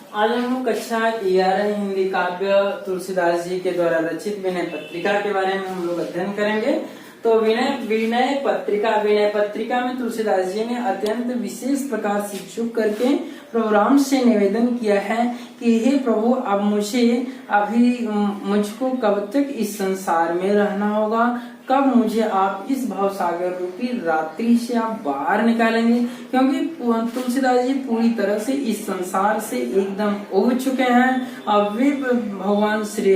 आज हम कक्षा 11 हिंदी काव्य तुलसीदास जी के द्वारा रचित विनय पत्रिका के बारे में हम लोग अध्ययन करेंगे। तो विनय पत्रिका में तुलसीदास जी ने अत्यंत विशेष प्रकार से झुक करके प्रभु राम से निवेदन किया है कि हे प्रभु, अब मुझको कब तक इस संसार में रहना होगा, कब मुझे आप इस भवसागर रूपी रात्रि से आप बाहर निकालेंगे। क्योंकि तुलसीदास जी पूरी तरह से इस संसार से एकदम उब चुके हैं। अब वे भगवान श्री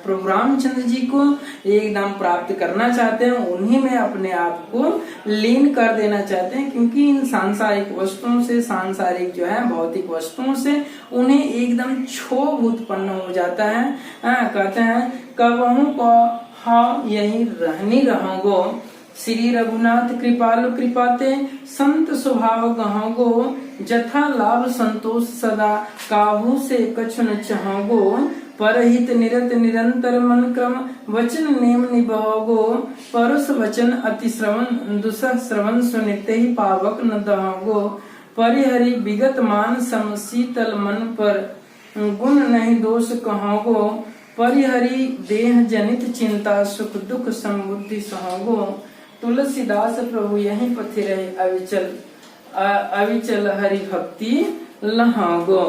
प्रभु रामचंद्र जी को एकदम प्राप्त करना चाहते हैं, उन्हीं में अपने आप को लीन कर देना चाहते हैं। क्योंकि इन सांसारिक वस्तुओं से, सांसारिक जो है भौतिक वस्तुओं से उन्हें एकदम क्षोभ उत्पन्न हो जाता है। कहते हैं कबहू को हाँ यही रहनी रहोगो, श्री रघुनाथ कृपालु कृपाते संत स्वभाव कहोगो, जथा लाभ संतोष सदा काहू से कछु न चाहोगो, परहित निरत निरंतर मन क्रम वचन नेम निभाओगो, परुष वचन अति श्रवण दुसह श्रवण सुनिते ही पावक न दहोगो, परिहरि विगत मान सम शीतल मन पर गुण नहीं दोष कहोगो, परिहरि देह जनित चिंता सुख दुख समबुद्धि सहोगो। तुलसीदास प्रभु यहीं पथि रहे अविचल हरि भक्ति लहोगो।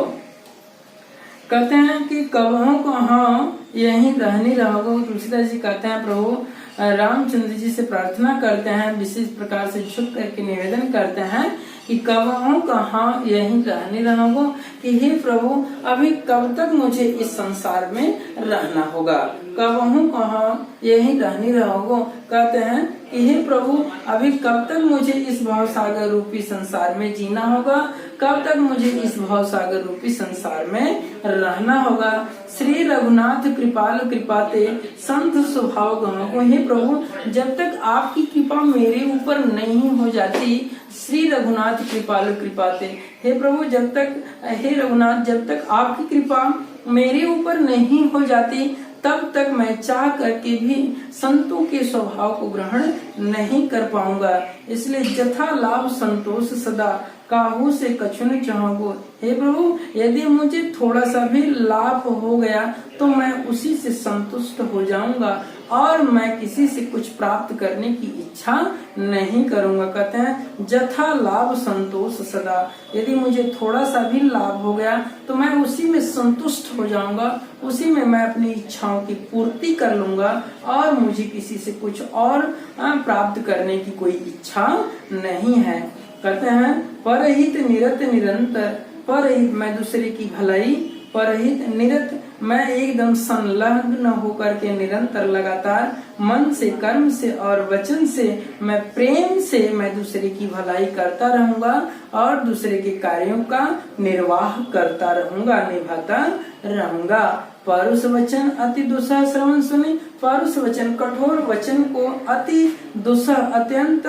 कहते हैं कि कबहू को हाँ यहीं रहनी रहोगो। तुलसीदास जी कहते हैं प्रभु रामचंद्र जी से प्रार्थना करते हैं, विशेष प्रकार से झुक करके निवेदन करते हैं कि कबहू कहाँ यहीं रहने रहोगो, कि हे प्रभु अभी कब तक मुझे इस संसार में रहना होगा, कबहू कहाँ यहीं रहने रहोगो। कहते हैं कि हे प्रभु अभी कब तक मुझे इस भवसागर रूपी संसार में जीना होगा, कब तक मुझे इस भवसागर रूपी संसार में रहना होगा। श्री रघुनाथ कृपाल कृपाते संत स्वभाव गहो। हे प्रभु जब तक आपकी कृपा मेरे ऊपर नहीं हो जाती, श्री रघुनाथ कृपाल कृपाते, हे प्रभु जब तक, हे रघुनाथ जब तक आपकी कृपा मेरे ऊपर नहीं हो जाती, तब तक मैं चाह करके भी संतों के स्वभाव को ग्रहण नहीं कर पाऊंगा। इसलिए जथा लाभ संतोष सदा काहू से कछु न चाहोगो। हे प्रभु यदि मुझे थोड़ा सा भी लाभ हो गया तो मैं उसी से संतुष्ट हो जाऊंगा और मैं किसी से कुछ प्राप्त करने की इच्छा नहीं करूंगा। कहते हैं जथा लाभ संतोष सदा, यदि मुझे थोड़ा सा भी लाभ हो गया तो मैं उसी में संतुष्ट हो जाऊंगा, उसी में मैं अपनी इच्छाओं की पूर्ति कर लूंगा और मुझे किसी से कुछ और प्राप्त करने की कोई इच्छा नहीं है। कहते हैं परहित निरत निरंतर, परहित मैं दूसरे की भलाई, परहित निरत मैं एकदम संलग्न होकर के निरंतर लगातार मन से, कर्म से और वचन से, मैं प्रेम से मैं दूसरे की भलाई करता रहूंगा और दूसरे के कार्यों का निर्वाह करता रहूंगा, निभाता रहूंगा। परुष वचन अति दुसह श्रवण सुने, परुष वचन कठोर वचन को, अति दुसह अत्यंत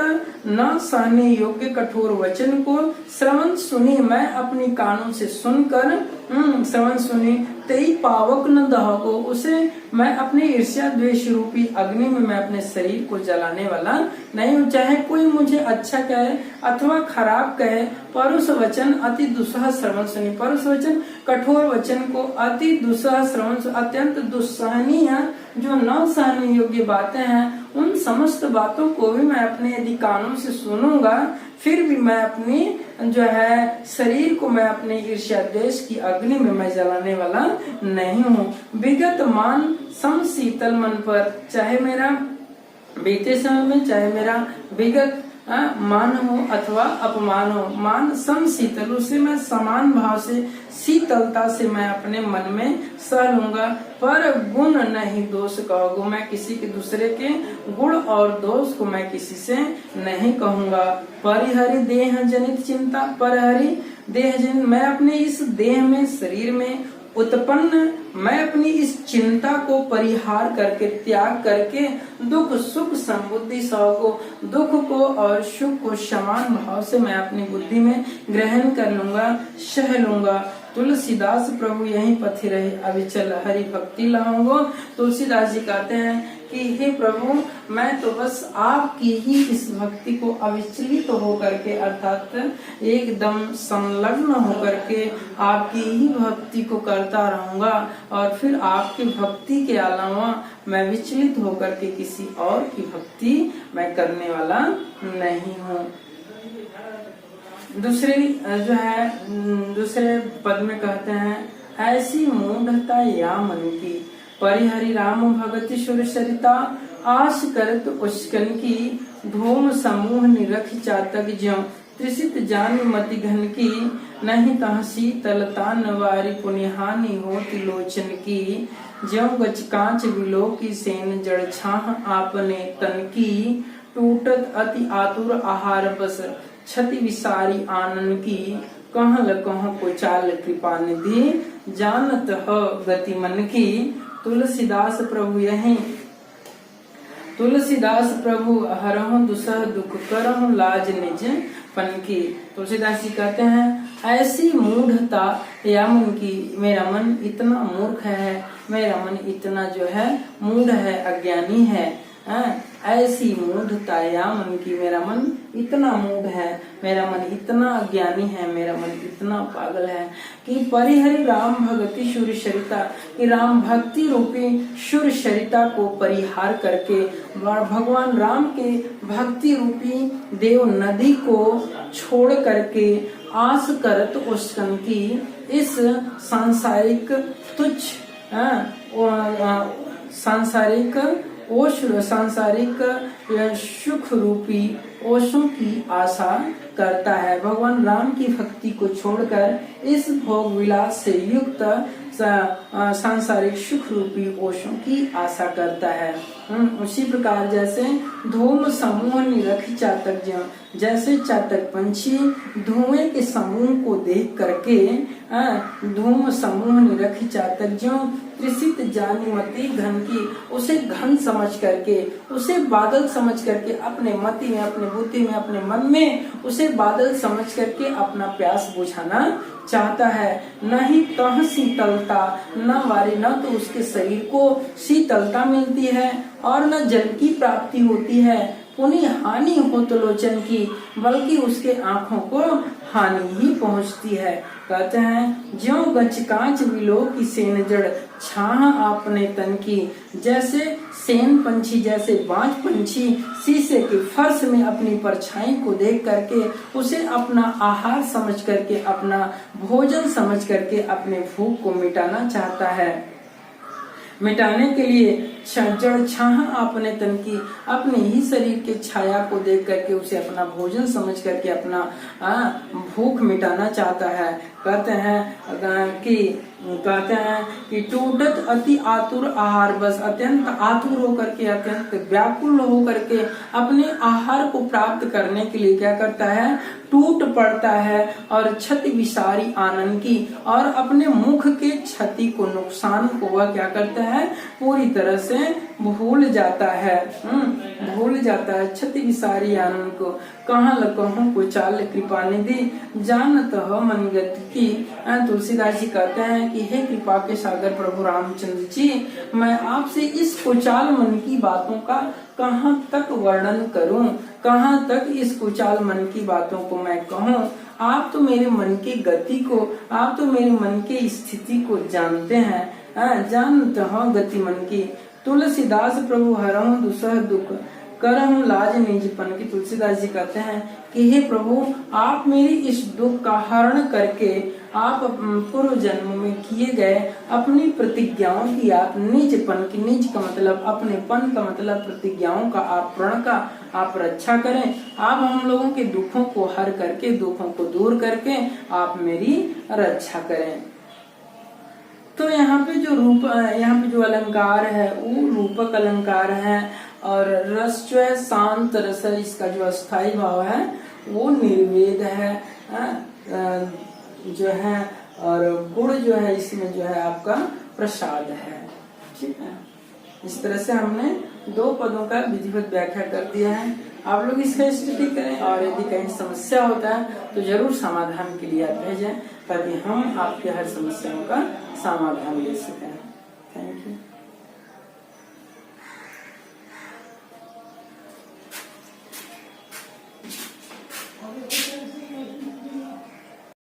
न सहने योग्य कठोर वचन को श्रवण सुनी, मैं अपनी कानों से सुनकर श्रवण सुनी, तेई पावक न दहोगो, उसे मैं अपने ईर्ष्या द्वेष रूपी अग्नि में मैं अपने शरीर को जलाने वाला नहीं हूँ। चाहे कोई मुझे अच्छा कहे अथवा खराब कहे, परुष वचन अति दुसह श्रवण सुनी, परुष वचन कठोर वचन को, अति दुसह श्रवण, अत्यंत दुस्सहनीय जो न सहने योग्य बातें हैं, उन समस्त बातों को भी मैं अपने यदि कानों से सुनूंगा, फिर भी मैं अपनी जो है शरीर को मैं अपने ईर्ष्या द्वेष की अग्नि में मैं जलाने वाला नहीं हूँ। विगत मान सम शीतल मन पर, चाहे मेरा बीते समय में चाहे मेरा विगत मान हो अथवा अपमान हो, मान सम शीतल, उसे मैं समान भाव से शीतलता से मैं अपने मन में सह लूंगा। पर गुण नहीं दोष कहोगो, मैं किसी के दूसरे के गुण और दोष को मैं किसी से नहीं कहूंगा। परिहरि देह जनित चिंता, परिहरि देह जनित, मैं अपने इस देह में, शरीर में उत्पन्न मैं अपनी इस चिंता को परिहार करके, त्याग करके दुख सुख समबुद्धि सहोगो, दुख को और सुख को समान भाव से मैं अपनी बुद्धि में ग्रहण कर लूंगा, सह लूंगा। तुलसीदास प्रभु यहीं पथि रहे अविचल हरि भक्ति लहोगो। तुलसीदास जी कहते हैं कि हे प्रभु मैं तो बस आपकी ही इस भक्ति को अविचलित होकर के अर्थात एकदम संलग्न होकर के आपकी ही भक्ति को करता रहूंगा और फिर आपकी भक्ति के अलावा मैं विचलित होकर के किसी और की भक्ति मैं करने वाला नहीं हूँ। दूसरे पद में कहते हैं ऐसी मूढ़ता या मन की परिहरि राम भगति सुर सरिता आश करत उस्कन की धूम समूह निरख चातक ज्यों त्रिसित जान मति घन की नहीं तह शीतलता नवारी पुनिहानि होति लोचन की ज्यों गच कांच विलो की सेन जड़ छाह आपने तन की टूटत अति आतुर आहार बस क्षति विसारी आनन की कहल कहो को चाल कृपा निधि जानत ह गति मन की। तुलसीदास प्रभु यही तुलसीदास प्रभु हरहु दुसह दुख करहु लाज निज पन की। तुलसीदास जी कहते हैं ऐसी मूढ़ता या मन की मेरा मन इतना मूर्ख है, मेरा मन इतना जो है मूढ़ है, अज्ञानी है। ऐसी मूढ़ता या मन की मेरा मन इतना मूढ़ है, मेरा मन इतना अज्ञानी है, मेरा मन इतना पागल है कि परिहरि राम भगति शूर शरिता कि राम भक्ति रूपी शूर शरिता को परिहार करके भगवान राम के भक्ति रूपी देव नदी को छोड़ करके आस करत उस्कन की इस सांसारिक तुच्छ सांसारिक सुख रूपी ओशों की आशा करता है। भगवान राम की भक्ति को छोड़कर इस भोग विलास से युक्त सांसारिक सुख रूपी ओशों की आशा करता है। उसी प्रकार जैसे धूम समूह निरख चातक ज्यों जैसे चातक पंछी धुएं के समूह को देख करके धूम समूह निरख चातक ज्यों त्रिसित जानी मति घन की उसे घन समझ करके उसे बादल समझ करके अपने मति में अपने बुद्धि में अपने मन में उसे बादल समझ करके अपना प्यास बुझाना चाहता है। नहीं तह शीतलता न वारी न तो उसके शरीर को शीतलता मिलती है और न जल की प्राप्ति होती है, पुनि हानि हो तो लोचन की बल्कि उसके आंखों को हानि ही पहुंचती है। कहते हैं ज्यों गच कांच विलो की सेन जड़ छाह आपने तन की जैसे सेन पंछी जैसे बाज पंछी शीशे के फर्श में अपनी परछाई को देख करके उसे अपना आहार समझ करके अपना भोजन समझ करके अपने भूख को मिटाना चाहता है। मिटाने के लिए जड़ छाह अपने तन की अपने ही शरीर के छाया को देख करके उसे अपना भोजन समझ करके अपना भूख मिटाना चाहता है। कहते हैं कि टूटत अति आतुर आहार बस अत्यंत आतुर होकर के अत्यंत व्याकुल होकर के अपने आहार को प्राप्त करने के लिए क्या करता है टूट पड़ता है और क्षति विसारी आनंद की और अपने मुख के क्षति को नुकसान को वह क्या करता है पूरी तरह से भूल जाता है। क्षति विसारी आनंद को कहाँ लकहूं को चाल कृपा निधि जानत हो मन गति की। तुलसीदास जी कहते हैं कि हे कृपा के सागर प्रभु रामचंद्र जी मैं आपसे इस कुचाल मन की बातों का कहाँ तक वर्णन करूं, कहाँ तक इस कुचाल मन की बातों को मैं कहूं। आप तो मेरे मन की गति को आप तो मेरे मन की स्थिति को जानते हैं, जानते हो गति मन की। तुलसीदास प्रभु हरहु दुसह दुख करहु लाज निजपन की। तुलसीदास जी कहते हैं कि हे प्रभु आप मेरी इस दुख का हरण करके आप पूर्व जन्म में किए गए अपनी प्रतिज्ञाओं की आप निजपन की, निज का मतलब अपनेपन का मतलब प्रतिज्ञाओं का आप प्रण का आप रक्षा करें। आप हम लोगों के दुखों को हर करके दुखों को दूर करके आप मेरी रक्षा करें। तो यहाँ पे जो अलंकार है वो रूपक अलंकार है और रस जो है शांत रस है, इसका जो अस्थाई भाव है वो निर्वेद है जो है और गुण जो है इसमें जो है आपका प्रसाद है। ठीक है, इस तरह से हमने दो पदों का विधिवत व्याख्या कर दिया है। आप लोग इसका स्टडी करें और यदि कहीं समस्या होता है तो जरूर समाधान के लिए आप भेजें ताकि हम आपके हर समस्याओं का समाधान ले सकें। Thank you.